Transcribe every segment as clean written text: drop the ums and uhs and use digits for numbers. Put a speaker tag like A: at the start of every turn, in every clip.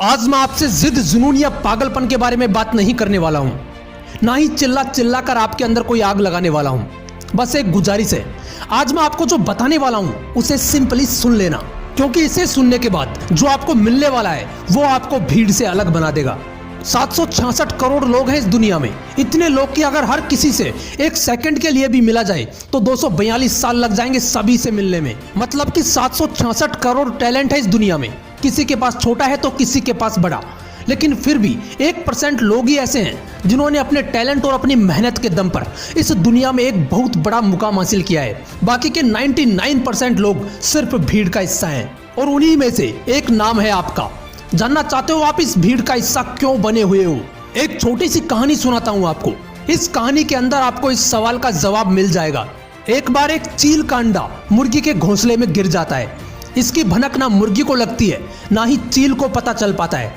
A: आज मैं आपसे जिद, जुनून या पागलपन के बारे में बात नहीं करने वाला हूँ, ना ही चिल्ला चिल्ला कर आपके अंदर कोई आग लगाने वाला हूँ। बस एक गुजारिश है, आज मैं आपको जो बताने वाला हूँ उसे सिंपली सुन लेना, क्योंकि इसे सुनने के बाद जो आपको मिलने वाला है वो आपको भीड़ से अलग बना देगा। 766 करोड़ लोग हैं इस दुनिया में। इतने लोग कि अगर हर किसी से एक सेकंड के लिए भी मिला जाए तो 242 साल लग जाएंगे सभी से मिलने में। मतलब कि 766 करोड़ टैलेंट है इस दुनिया में। किसी के पास छोटा है तो किसी के पास बड़ा, लेकिन फिर भी 1% लोग ही ऐसे हैं जिन्होंने अपने टैलेंट और अपनी मेहनत के दम पर इस दुनिया में एक बहुत बड़ा मुकाम हासिल किया है। बाकी के 99% लोग सिर्फ भीड़ का हिस्सा हैं, और उन्हीं में से एक नाम है आपका। जानना चाहते हो आप इस भीड़ का हिस्सा क्यों बने हुए हो? एक छोटी सी कहानी सुनाता हूँ आपको। इस कहानी के अंदर आपको इस सवाल का जवाब मिल जाएगा। एक बार एक चील का अंडा मुर्गी के घोंसले में गिर जाता है। इसकी भनक ना मुर्गी को लगती है, ना ही चील को पता चल पाता है।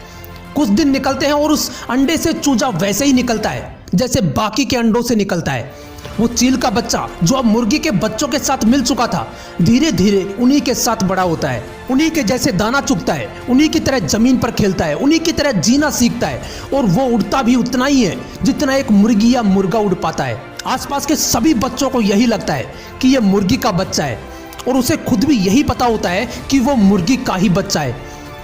A: कुछ दिन निकलते हैं और उस अंडे से चूजा वैसे ही निकलता है जैसे बाकी के अंडों से निकलता है। वो चील का बच्चा जो अब मुर्गी के बच्चों के साथ मिल चुका था, धीरे धीरे उन्हीं के साथ बड़ा होता है। उन्हीं के जैसे दाना चुगता है, उन्हीं की तरह जमीन पर खेलता है, उन्हीं की तरह जीना सीखता है। और वो उड़ता भी उतना ही है जितना एक मुर्गी या मुर्गा उड़ पाता है। आसपास के सभी बच्चों को यही लगता है कि ये मुर्गी का बच्चा है, और उसे खुद भी यही पता होता है कि वो मुर्गी का ही बच्चा है।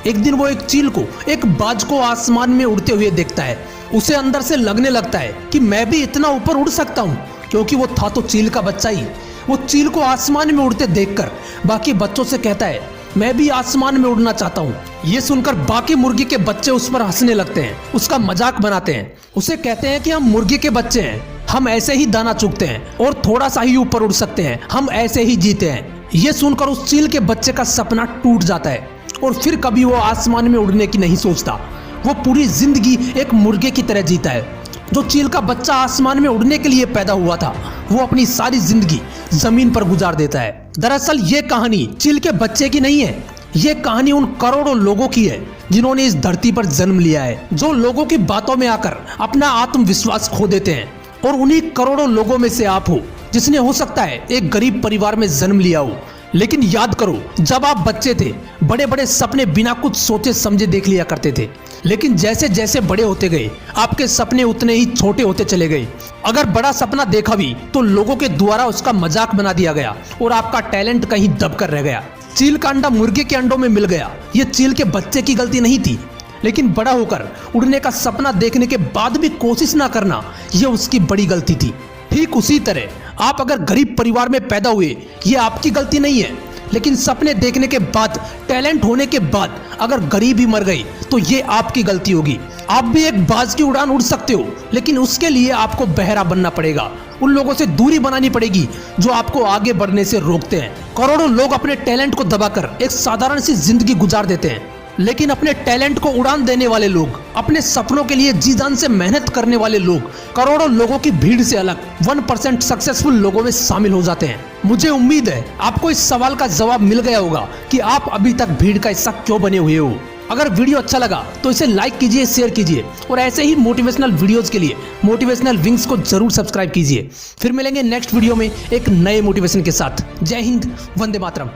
A: एक दिन वो एक चील को, एक बाज को आसमान में उड़ते हुए देखता है। उसे अंदर से लगने लगता है कि मैं भी इतना ऊपर उड़ सकता हूँ, क्योंकि वो था तो चील का बच्चा ही। वो चील को आसमान में उड़ते देखकर बाकी बच्चों से कहता है, मैं भी आसमान में उड़ना चाहता हूँ। ये सुनकर बाकी मुर्गी के बच्चे उस पर हंसने लगते हैं, उसका मजाक बनाते हैं। उसे कहते हैं कि हम मुर्गी के बच्चे हैं, हम ऐसे ही दाना चुगते हैं और थोड़ा सा ही ऊपर उड़ सकते हैं, हम ऐसे ही जीते हैं। ये सुनकर उस चील के बच्चे का सपना टूट जाता है और फिर कभी वो आसमान में उड़ने की नहीं सोचता। वो पूरी जिंदगी एक मुर्गे की तरह जीता है। जो चील का बच्चा आसमान में उड़ने के लिए पैदा हुआ था, वो अपनी सारी जिंदगी जमीन पर गुजार देता है। दरअसल ये कहानी चील के बच्चे की नहीं है, ये कहानी उन करोड़ों लोगों की है जिन्होंने इस धरती पर जन्म लिया है, जो लोगों की बातों में आकर अपना आत्मविश्वास खो देते हैं। और उन्हीं करोड़ों लोगों में से आप हो, जिसने हो सकता है एक गरीब परिवार में जन्म लिया हो, लेकिन याद करो, जब आप बच्चे थे बड़े बड़े सपने बिना कुछ सोचे समझे देख लिया करते थे। लेकिन जैसे जैसे बड़े होते गए आपके सपने उतने ही छोटे होते चले गए। अगर बड़ा सपना देखा भी तो लोगों के द्वारा उसका मजाक बना दिया गया और आपका टैलेंट कहीं दब कर रह गया। चील का अंडा मुर्गे के अंडों में मिल गया, ये चील के बच्चे की गलती नहीं थी, लेकिन बड़ा होकर उड़ने का सपना देखने के बाद भी कोशिश ना करना, यह उसकी बड़ी गलती थी। ठीक उसी तरह आप अगर गरीब परिवार में पैदा हुए, ये आपकी गलती नहीं है, लेकिन सपने देखने के बाद, टैलेंट होने के बाद अगर गरीब ही मर गई तो ये आपकी गलती होगी। आप भी एक बाज की उड़ान उड़ सकते हो, लेकिन उसके लिए आपको बहरा बनना पड़ेगा। उन लोगों से दूरी बनानी पड़ेगी जो आपको आगे बढ़ने से रोकते हैं। करोड़ों लोग अपने टैलेंट को दबाकर एक साधारण सी जिंदगी गुजार देते हैं, लेकिन अपने टैलेंट को उड़ान देने वाले लोग, अपने सपनों के लिए जी जान से मेहनत करने वाले लोग करोड़ों लोगों की भीड़ से अलग 1% सक्सेसफुल लोगों में शामिल हो जाते हैं। मुझे उम्मीद है आपको इस सवाल का जवाब मिल गया होगा कि आप अभी तक भीड़ का हिस्सा क्यों बने हुए हो। अगर वीडियो अच्छा लगा तो इसे लाइक कीजिए, शेयर कीजिए, और ऐसे ही मोटिवेशनल वीडियोस के लिए मोटिवेशनल विंग्स को जरूर सब्सक्राइब कीजिए। फिर मिलेंगे नेक्स्ट वीडियो में एक नए मोटिवेशन के साथ। जय हिंद, वंदे मातरम।